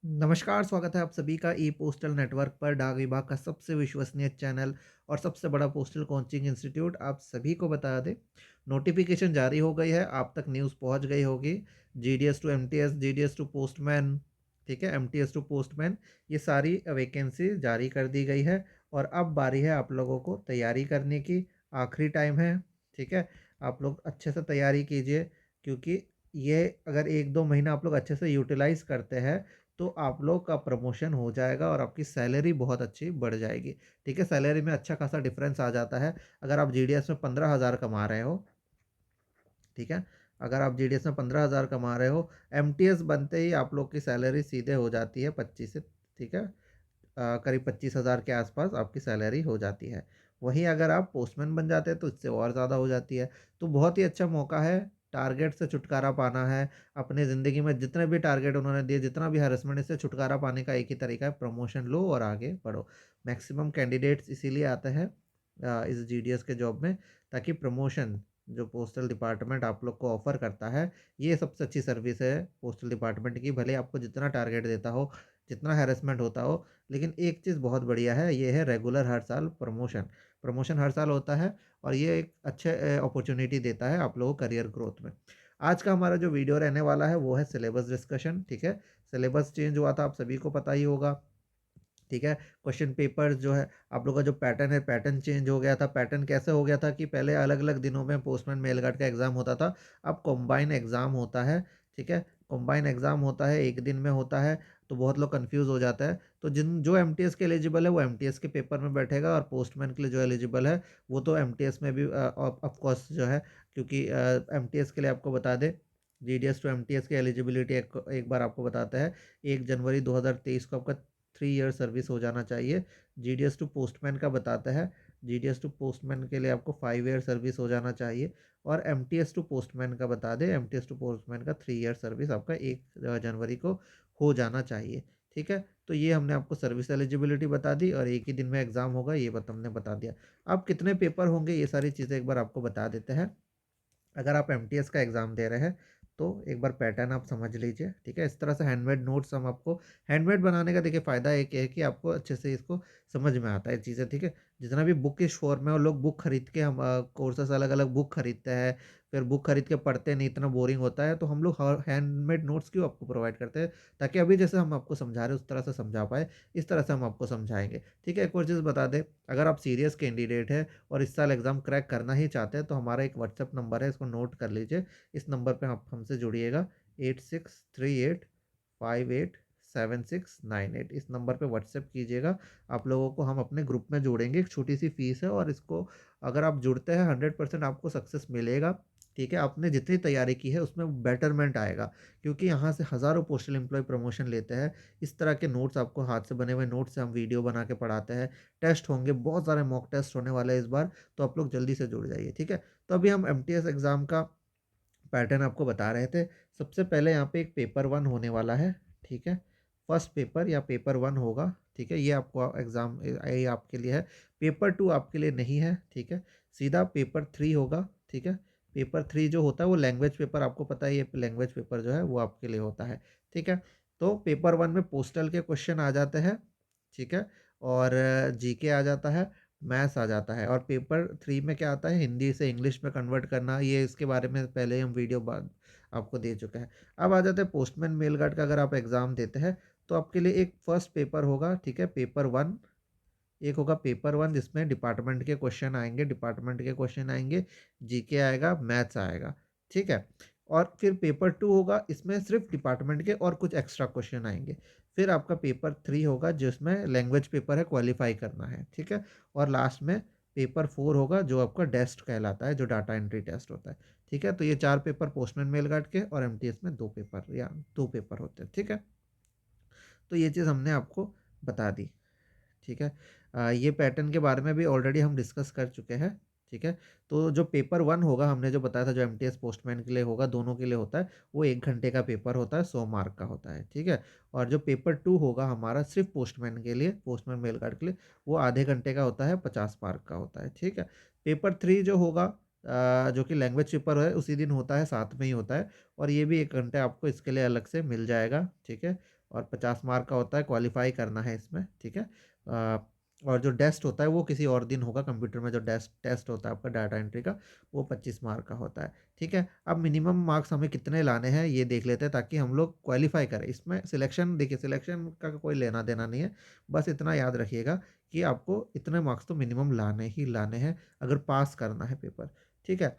नमस्कार, स्वागत है आप सभी का ई पोस्टल नेटवर्क पर डाक विभाग का सबसे विश्वसनीय चैनल और सबसे बड़ा पोस्टल कोचिंग इंस्टीट्यूट आप सभी को बता दें। नोटिफिकेशन जारी हो गई है, आप तक न्यूज़ पहुंच गई होगी। GDS to MTS, GDS to postman, ठीक है, एमटीएस टू पोस्टमैन, ये सारी वैकेंसी जारी कर दी गई है। और अब बारी है आप लोगों को तैयारी करने की, आखिरी टाइम है। ठीक है, आप लोग अच्छे से तैयारी कीजिए, क्योंकि ये अगर 1-2 महीना आप लोग अच्छे से यूटिलाइज़ करते हैं तो आप लोग का प्रमोशन हो जाएगा और आपकी सैलरी बहुत अच्छी बढ़ जाएगी। ठीक है, सैलरी में अच्छा खासा डिफरेंस आ जाता है। अगर आप जीडीएस में 15,000 कमा रहे हो, ठीक है, अगर आप जीडीएस में 15,000 कमा रहे हो, एमटीएस बनते ही आप लोग की सैलरी सीधे हो जाती है 25 से, ठीक है, करीब 25,000 के आसपास आपकी सैलरी हो जाती है। वहीं अगर आप पोस्टमैन बन जाते हैं तो इससे और ज़्यादा हो जाती है। तो बहुत ही अच्छा मौका है, टारगेट से छुटकारा पाना है। अपनी ज़िंदगी में जितने भी टारगेट उन्होंने दिए, जितना भी हैरेसमेंट, इससे छुटकारा पाने का एक ही तरीका है, प्रमोशन लो और आगे बढ़ो। मैक्सिमम कैंडिडेट्स इसीलिए आते हैं इस जीडीएस के जॉब में, ताकि प्रमोशन जो पोस्टल डिपार्टमेंट आप लोग को ऑफ़र करता है, ये सबसे अच्छी सर्विस है पोस्टल डिपार्टमेंट की। भले आपको जितना टारगेट देता हो, जितना हैरेसमेंट होता हो, लेकिन एक चीज़ बहुत बढ़िया है, ये है रेगुलर हर साल प्रमोशन। प्रमोशन हर साल होता है और ये एक अच्छे अपॉर्च्युनिटी देता है आप लोगों को करियर ग्रोथ में। आज का हमारा जो वीडियो रहने वाला है वो है सिलेबस डिस्कशन, ठीक है? सिलेबस चेंज हुआ था, आप सभी को पता ही होगा। ठीक है, क्वेश्चन पेपर जो है, आप लोग का जो पैटर्न है, पैटर्न चेंज हो गया था। पैटर्न कैसे हो गया था कि पहले अलग अलग दिनों में पोस्टमैन मेल गार्ड का एग्ज़ाम होता था, अब कॉम्बाइन एग्ज़ाम होता है। ठीक है, कॉम्बाइन एग्ज़ाम होता है, एक दिन में होता है, तो बहुत लोग कंफ्यूज हो जाता है। तो जिन जो एमटीएस के एलिजिबल है वो एमटीएस के पेपर में बैठेगा, और पोस्टमैन के लिए जो एलिजिबल है वो तो एमटीएस में भी ऑफ कोर्स जो है, क्योंकि एमटीएस के लिए आपको बता दें, जीडीएस टू एमटीएस की एलिजिबिलिटी एक बार आपको बताते हैं। 1 जनवरी 2023 को आपका 3 ईयर सर्विस हो जाना चाहिए। जीडीएस टू पोस्टमैन का बताता है, जीडीएस टू पोस्टमैन के लिए आपको 5 ईयर सर्विस हो जाना चाहिए। और एमटीएस टू पोस्टमैन का बता दें, एमटीएस टू पोस्टमैन का 3 ईयर सर्विस आपका 1 जनवरी को हो जाना चाहिए। ठीक है, तो ये हमने आपको सर्विस एलिजिबिलिटी बता दी और एक ही दिन में एग्ज़ाम होगा, ये बात हमने बता दिया। अब कितने पेपर होंगे ये सारी चीज़ें एक बार आपको बता देते हैं। अगर आप एमटीएस का एग्ज़ाम दे रहे हैं तो एक बार पैटर्न आप समझ लीजिए। ठीक है, इस तरह से हैंडमेड नोट्स हम आपको, हैंडमेड बनाने का देखिए फ़ायदा एक है कि आपको अच्छे से इसको समझ में आता है चीज़ें। ठीक है, जितना भी बुकिश फॉर्म में, और लोग बुक खरीद के, हम कोर्सेस अलग अलग बुक खरीदते हैं, फिर बुक खरीद के पढ़ते नहीं, इतना बोरिंग होता है, तो हम लोग हैंडमेड नोट्स क्यों आपको प्रोवाइड करते हैं, ताकि अभी जैसे हम आपको समझा रहे हैं उस तरह से समझा पाए, इस तरह से हम आपको समझाएंगे। ठीक है, एक और चीज़ बता दें, अगर आप सीरियस कैंडिडेट है और इस साल एग्ज़ाम क्रैक करना ही चाहते हैं तो हमारा एक व्हाट्सएप नंबर है, इसको नोट कर लीजिए। इस नंबर पे आप हमसे जुड़िएगा, 8638587698। इस नंबर पे व्हाट्सएप कीजिएगा, आप लोगों को हम अपने ग्रुप में जोड़ेंगे। एक छोटी सी फीस है और इसको अगर आप जुड़ते हैं 100% आपको सक्सेस मिलेगा। ठीक है, आपने जितनी तैयारी की है उसमें बेटरमेंट आएगा, क्योंकि यहाँ से हज़ारों पोस्टल एम्प्लॉय प्रमोशन लेते हैं। इस तरह के नोट्स, आपको हाथ से बने हुए नोट्स से हम वीडियो बना के पढ़ाते हैं। टेस्ट होंगे, बहुत सारे मॉक टेस्ट होने वाले हैं इस बार, तो आप लोग जल्दी से जुड़ जाइए। ठीक है, तो अभी हम एमटीएस एग्ज़ाम का पैटर्न आपको बता रहे थे। सबसे पहले यहाँ पे एक पेपर 1 होने वाला है, ठीक है? फर्स्ट पेपर या पेपर 1 होगा, ठीक है? ये आपको एग्ज़ाम ये आपके लिए है। पेपर 2 आपके लिए नहीं है, ठीक है? सीधा पेपर 3 होगा, ठीक है? पेपर 3 जो होता है वो लैंग्वेज पेपर, आपको पता है ये लैंग्वेज पेपर जो है वो आपके लिए होता है, ठीक है? तो पेपर 1 में पोस्टल के क्वेश्चन आ जाते हैं, ठीक है? और जीके आ जाता है, मैथ्स आ जाता है। और पेपर 3 में क्या आता है, हिंदी से इंग्लिश में कन्वर्ट करना, ये इसके बारे में पहले ही हम वीडियो बाद आपको दे चुके हैं। अब आ जाते हैं पोस्टमैन मेल गार्ड का, अगर आप एग्ज़ाम देते हैं तो आपके लिए एक फर्स्ट पेपर होगा, ठीक है, पेपर 1। एक होगा पेपर 1 जिसमें डिपार्टमेंट के क्वेश्चन आएँगे, जीके आएगा, मैथ्स आएगा, ठीक है? और फिर पेपर 2 होगा, इसमें सिर्फ़ डिपार्टमेंट के और कुछ एक्स्ट्रा क्वेश्चन आएँगे। फिर आपका पेपर 3 होगा जिसमें लैंग्वेज पेपर है, क्वालीफाई करना है, ठीक है? और लास्ट में पेपर 4 होगा जो आपका डेस्ट कहलाता है, जो डाटा एंट्री टेस्ट होता है, ठीक है? तो ये 4 पेपर पोस्टमैन मेल गार्ड के, और एमटीएस में 2 पेपर या 2 पेपर होते हैं, ठीक है? तो ये चीज़ हमने आपको बता दी। ठीक है, ये पैटर्न के बारे में भी ऑलरेडी हम डिस्कस कर चुके हैं, ठीक है। तो जो पेपर 1 होगा, हमने जो बताया था, जो एमटीएस पोस्टमैन के लिए होगा, दोनों के लिए होता है, वो 1 घंटे का पेपर होता है, 100 मार्क का होता है, ठीक है। और जो पेपर 2 होगा हमारा सिर्फ पोस्टमैन के लिए, पोस्टमैन मेल गार्ड के लिए, वो आधे घंटे का होता है, 50 मार्क का होता है, ठीक है। पेपर 3 जो होगा, जो कि लैंग्वेज पेपर है, उसी दिन होता है, साथ में ही होता है, और ये भी 1 घंटे आपको इसके लिए अलग से मिल जाएगा, ठीक है। और 50 मार्क का होता है, क्वालिफाई करना है इसमें, ठीक है। और जो टेस्ट होता है वो किसी और दिन होगा, कंप्यूटर में जो टेस्ट होता है आपका डाटा एंट्री का, वो 25 मार्क का होता है, ठीक है। अब मिनिमम मार्क्स हमें कितने लाने हैं ये देख लेते हैं, ताकि हम लोग क्वालिफाई करें इसमें। सिलेक्शन देखिए, सिलेक्शन का कोई लेना देना नहीं है, बस इतना याद रखिएगा कि आपको इतने मार्क्स तो मिनिमम लाने ही लाने हैं अगर पास करना है पेपर, ठीक है।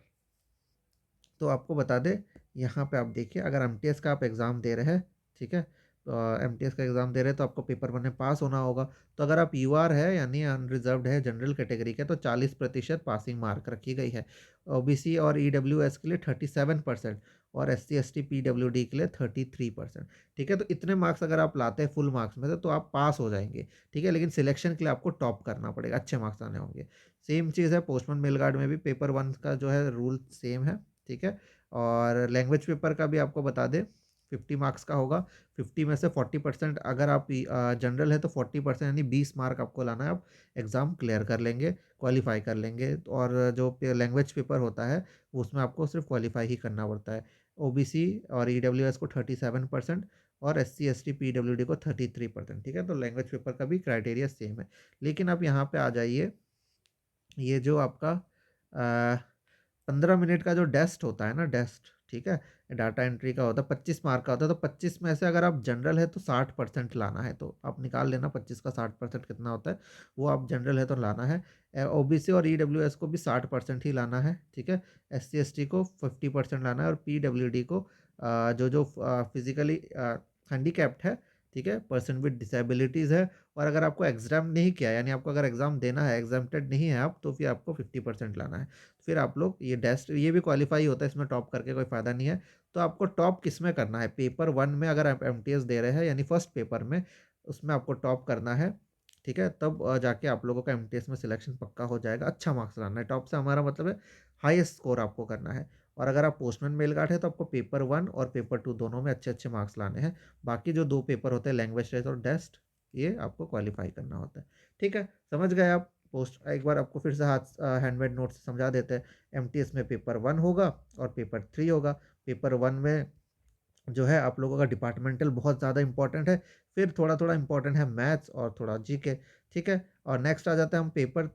तो आपको बता दें, यहाँ पे आप देखिए, अगर एमटीएस का आप एग्ज़ाम दे रहे हैं, ठीक है, तो एमटीएस का एग्ज़ाम दे रहे हैं तो आपको पेपर 1 में पास होना होगा। तो अगर आप यूआर है यानी अनरिजर्व्ड है, जनरल कैटेगरी के, तो 40% पासिंग मार्क रखी गई है। ओबीसी और ईडब्ल्यूएस के लिए 37% और एससी एसटी पीडब्ल्यूडी के लिए 33%, ठीक है। तो इतने मार्क्स अगर आप लाते हैं फुल मार्क्स में से तो आप पास हो जाएंगे, ठीक है। लेकिन सिलेक्शन के लिए आपको टॉप करना पड़ेगा, अच्छे मार्क्स आने होंगे। सेम चीज़ है पोस्टमैन मेल गार्ड में भी, पेपर 1 का जो है रूल सेम है, ठीक है। और लैंग्वेज पेपर का भी आपको बता दें, 50 मार्क्स का होगा। 50 में से 40%, अगर आप जनरल है तो 40% यानी 20 मार्क आपको लाना है, आप एग्ज़ाम क्लियर कर लेंगे, क्वालिफाई कर लेंगे। और जो लैंग्वेज पेपर होता है उसमें आपको सिर्फ क्वालिफाई ही करना पड़ता है। ओबीसी और ईडब्ल्यूएस को 37% और एससी एसटी पीडब्ल्यूडी को 33%, ठीक है। तो लैंग्वेज पेपर का भी क्राइटेरिया सेम है। लेकिन आप यहाँ पे आ जाइए, ये जो आपका 15 मिनट का जो टेस्ट होता है ना, टेस्ट, ठीक है, डाटा एंट्री का होता है, 25 मार्क का होता है। तो 25 में से अगर आप जनरल है तो 60% लाना है, तो आप निकाल लेना 25 का 60% कितना होता है, वो आप जनरल है तो लाना है। ओबीसी और ईडब्ल्यूएस को भी 60% ही लाना है, ठीक है। एससी एसटी को 50% लाना है, और पीडब्ल्यूडी को जो जो फिजिकली हैंडीकैप्ड है, ठीक है, पर्सन विद डिसेबिलिटीज़ है, और अगर आपको एग्ज़ाम नहीं किया, यानी आपको अगर एग्ज़ाम देना है, एग्जाम्प्टेड नहीं है आप, तो फिर आपको 50% लाना है। फिर आप लोग ये टेस्ट, ये भी क्वालिफाई होता है, इसमें टॉप करके कोई फ़ायदा नहीं है। तो आपको टॉप किस में करना है, पेपर 1 में अगर आप एमटीएस दे रहे हैं यानी फर्स्ट पेपर में, उसमें आपको टॉप करना है, ठीक है। तब जाके आप लोगों का एमटीएस में सिलेक्शन पक्का हो जाएगा। अच्छा मार्क्स लाना है, टॉप से हमारा मतलब है हाईएस्ट स्कोर आपको करना है। और अगर आप पोस्टमैन मेल गार्ड है तो आपको पेपर 1 और पेपर 2 दोनों में अच्छे अच्छे मार्क्स लाने हैं। बाकी जो 2 पेपर होते हैं, लैंग्वेज टेस्ट और टेस्ट, ये आपको क्वालिफाई करना होता है, ठीक है। समझ गए आप। पोस्ट एक बार आपको फिर से हाथ हैंडमेड नोट से समझा देते हैं। एमटीएस में पेपर 1 होगा और पेपर 3 होगा। पेपर 1 में जो है आप लोगों का डिपार्टमेंटल बहुत ज़्यादा इंपॉर्टेंट है, फिर थोड़ा थोड़ा इंपॉर्टेंट है मैथ्स और थोड़ा जीके, ठीक है। और नेक्स्ट आ जाता है हम पेपर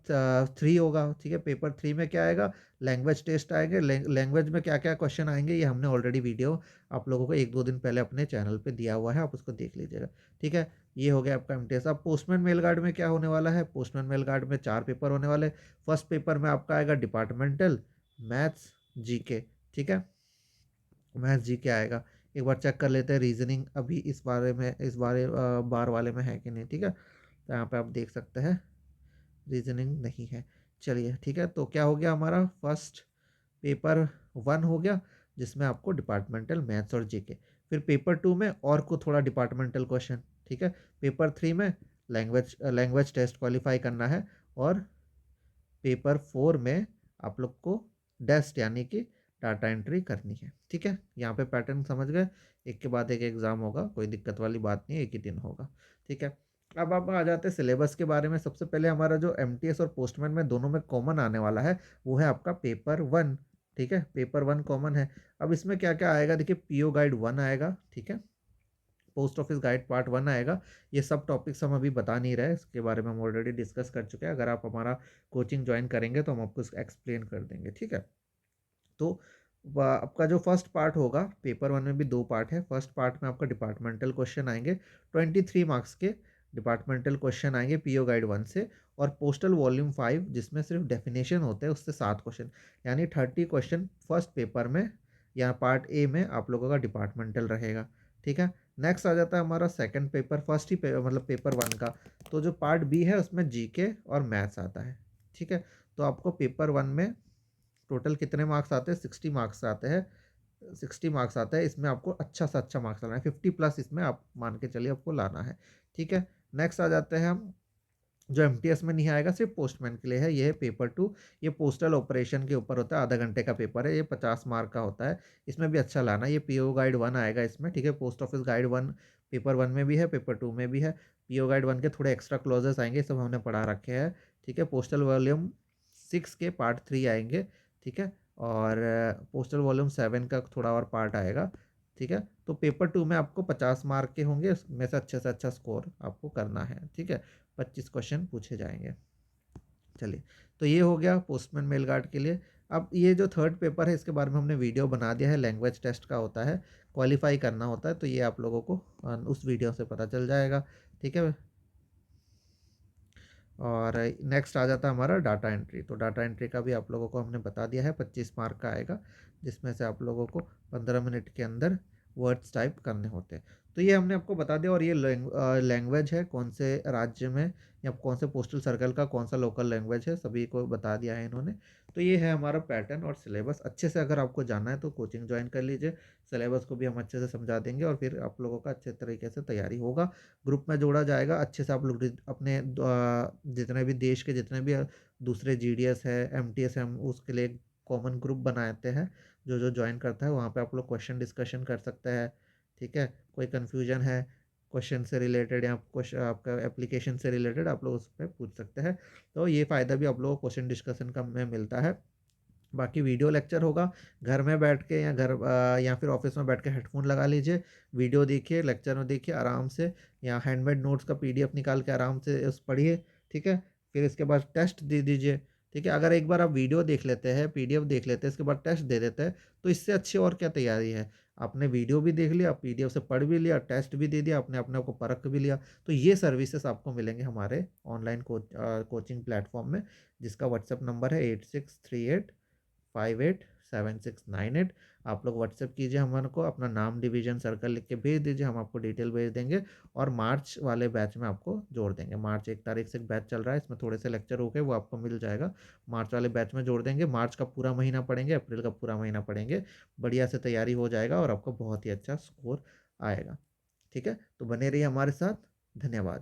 3 होगा, ठीक है। पेपर 3 में क्या आएगा, लैंग्वेज टेस्ट आएंगे। लैंग्वेज में क्या क्या क्वेश्चन आएंगे ये हमने ऑलरेडी वीडियो आप लोगों को 1-2 दिन पहले अपने चैनल पे दिया हुआ है, आप उसको देख लीजिएगा, ठीक है। ये हो गया आपका एमटीएस। अब पोस्टमैन मेल गार्ड में क्या होने वाला है, पोस्टमैन मेल गार्ड में 4 पेपर होने वाले। फर्स्ट पेपर में आपका आएगा डिपार्टमेंटल, मैथ्स, जीके, ठीक है। मैथ्स जी के आएगा। एक बार चेक कर लेते हैं रीजनिंग अभी इस बारे में, इस बारे बार वाले में है कि नहीं, ठीक है। तो यहाँ पे आप देख सकते हैं रीजनिंग नहीं है। चलिए ठीक है, तो क्या हो गया हमारा, फर्स्ट पेपर 1 हो गया जिसमें आपको डिपार्टमेंटल मैथ्स और जीके। फिर पेपर 2 में और को थोड़ा डिपार्टमेंटल क्वेश्चन, ठीक है। पेपर 3 में लैंग्वेज टेस्ट क्वालिफाई करना है। और पेपर 4 में आप लोग को डेस्ट यानी कि डाटा एंट्री करनी है, ठीक है। यहाँ पे पैटर्न समझ गए, एक के बाद एक एग्जाम होगा, कोई दिक्कत वाली बात नहीं है, एक ही दिन होगा, ठीक है। अब आप आ जाते हैं सिलेबस के बारे में। सबसे पहले हमारा जो एमटीएस और पोस्टमैन में दोनों में कॉमन आने वाला है वो है आपका पेपर 1, ठीक है। पेपर 1 कॉमन है। अब इसमें क्या क्या आएगा, देखिए, पीओ गाइड 1 आएगा, ठीक है। पोस्ट ऑफिस गाइड पार्ट 1 आएगा। ये सब टॉपिक्स हम अभी बता नहीं रहे, इसके बारे में हम ऑलरेडी डिस्कस कर चुके हैं। अगर आप हमारा कोचिंग ज्वाइन करेंगे तो हम आपको एक्सप्लेन कर देंगे, ठीक है। तो आपका जो फर्स्ट पार्ट होगा, पेपर 1 में भी 2 पार्ट है। फर्स्ट पार्ट में आपका डिपार्टमेंटल क्वेश्चन आएंगे, 23 मार्क्स के डिपार्टमेंटल क्वेश्चन आएंगे पीओ गाइड 1 से। और पोस्टल वॉल्यूम 5 जिसमें सिर्फ डेफिनेशन होते हैं, उससे 7 क्वेश्चन, यानी 30 क्वेश्चन फर्स्ट पेपर में या पार्ट ए में आप लोगों का डिपार्टमेंटल रहेगा, ठीक है। नेक्स्ट आ जाता है हमारा सेकंड पेपर, फर्स्ट ही मतलब पेपर 1 का। तो जो पार्ट बी है उसमें जीके और मैथ्स आता है, ठीक है। तो आपको पेपर 1 में टोटल कितने मार्क्स आते हैं, 60 मार्क्स आते हैं। 60 मार्क्स आता है, इसमें आपको अच्छा सा अच्छा मार्क्स लाना है, 50+ इसमें आप मान के चलिए आपको लाना है, ठीक है। नेक्स्ट आ जाते हैं हम, जो एमटीएस में नहीं आएगा, सिर्फ पोस्टमैन के लिए है, ये है पेपर 2। ये पोस्टल ऑपरेशन के ऊपर होता है, आधा घंटे का पेपर है, ये 50 मार्क का होता है। इसमें भी अच्छा लाना है। ये पीओ गाइड 1 आएगा इसमें, ठीक है। पोस्ट ऑफिस गाइड 1 पेपर 1 में भी है, पेपर 2 में भी है। पीओ गाइड 1 के थोड़े एक्स्ट्रा क्लॉजेस आएंगे, सब हमने पढ़ा रखे हैं, ठीक है। पोस्टल वॉल्यूम 6 के पार्ट 3 आएंगे, ठीक है। और पोस्टल वॉल्यूम 7 का थोड़ा और पार्ट आएगा, ठीक है। तो पेपर 2 में आपको 50 मार्क के होंगे, उसमें से अच्छा स्कोर आपको करना है, ठीक है। 25 क्वेश्चन पूछे जाएंगे। चलिए, तो ये हो गया पोस्टमैन मेल गार्ड के लिए। अब ये जो थर्ड पेपर है इसके बारे में हमने वीडियो बना दिया है, लैंग्वेज टेस्ट का होता है, क्वालिफाई करना होता है, तो ये आप लोगों को उस वीडियो से पता चल जाएगा, ठीक है। और नेक्स्ट आ जाता है हमारा डाटा एंट्री। तो डाटा एंट्री का भी आप लोगों को हमने बता दिया है, 25 मार्क का आएगा, जिसमें से आप लोगों को 15 मिनट के अंदर वर्ड्स टाइप करने होते हैं। तो ये हमने आपको बता दिया। और ये लैंग्वेज है कौन से राज्य में या कौन से पोस्टल सर्कल का कौन सा लोकल लैंग्वेज है, सभी को बता दिया है इन्होंने। तो ये है हमारा पैटर्न और सिलेबस। अच्छे से अगर आपको जानना है तो कोचिंग ज्वाइन कर लीजिए, सिलेबस को भी हम अच्छे से समझा देंगे और फिर आप लोगों का अच्छे तरीके से तैयारी होगा। ग्रुप में जोड़ा जाएगा, अच्छे से आप लोग अपने जितने भी देश के जितने भी दूसरे जीडीएस है, एमटीएस है, हम उसके लिए कॉमन ग्रुप बनाते हैं। जो जो ज्वाइन करता है वहाँ पे आप लोग क्वेश्चन डिस्कशन कर सकते हैं, ठीक है। कोई कन्फ्यूजन है क्वेश्चन से रिलेटेड या क्वेश्चन आपका एप्लीकेशन से रिलेटेड, आप लोग उस पर पूछ सकते हैं। तो ये फ़ायदा भी आप लोगों को क्वेश्चन डिस्कशन का में मिलता है। बाकी वीडियो लेक्चर होगा, घर में बैठ के या या फिर ऑफिस में बैठ के हेडफोन लगा लीजिए, वीडियो देखिए, लेक्चर में देखिए आराम से, या हैंडमेड नोट्स का पीडीएफ निकाल के आराम से उस पढ़िए, ठीक है। फिर इसके बाद टेस्ट दे दीजिए, ठीक है। अगर एक बार आप वीडियो देख लेते हैं, पीडीएफ देख लेते हैं, इसके बाद टेस्ट दे देते हैं, तो इससे अच्छी और क्या तैयारी है। आपने वीडियो भी देख लिया, पीडीएफ से पढ़ भी लिया, टेस्ट भी दे दिया, आपने अपने आप को परख भी लिया। तो ये सर्विसेज आपको मिलेंगे हमारे ऑनलाइन कोचिंग प्लेटफॉर्म में, जिसका व्हाट्सएप नंबर है 8638587698। आप लोग व्हाट्सएप कीजिए हमारे को, अपना नाम डिवीजन सर्कल लिख के भेज दीजिए, हम आपको डिटेल भेज देंगे। और मार्च वाले बैच में आपको जोड़ देंगे। मार्च 1 तारीख से एक बैच चल रहा है, इसमें थोड़े से लेक्चर हो गए, वो आपको मिल जाएगा। मार्च वाले बैच में जोड़ देंगे, मार्च का पूरा महीना पढ़ेंगे, अप्रैल का पूरा महीना पढ़ेंगे, बढ़िया से तैयारी हो जाएगा और आपको बहुत ही अच्छा स्कोर आएगा, ठीक है। तो बने रहिए हमारे साथ, धन्यवाद।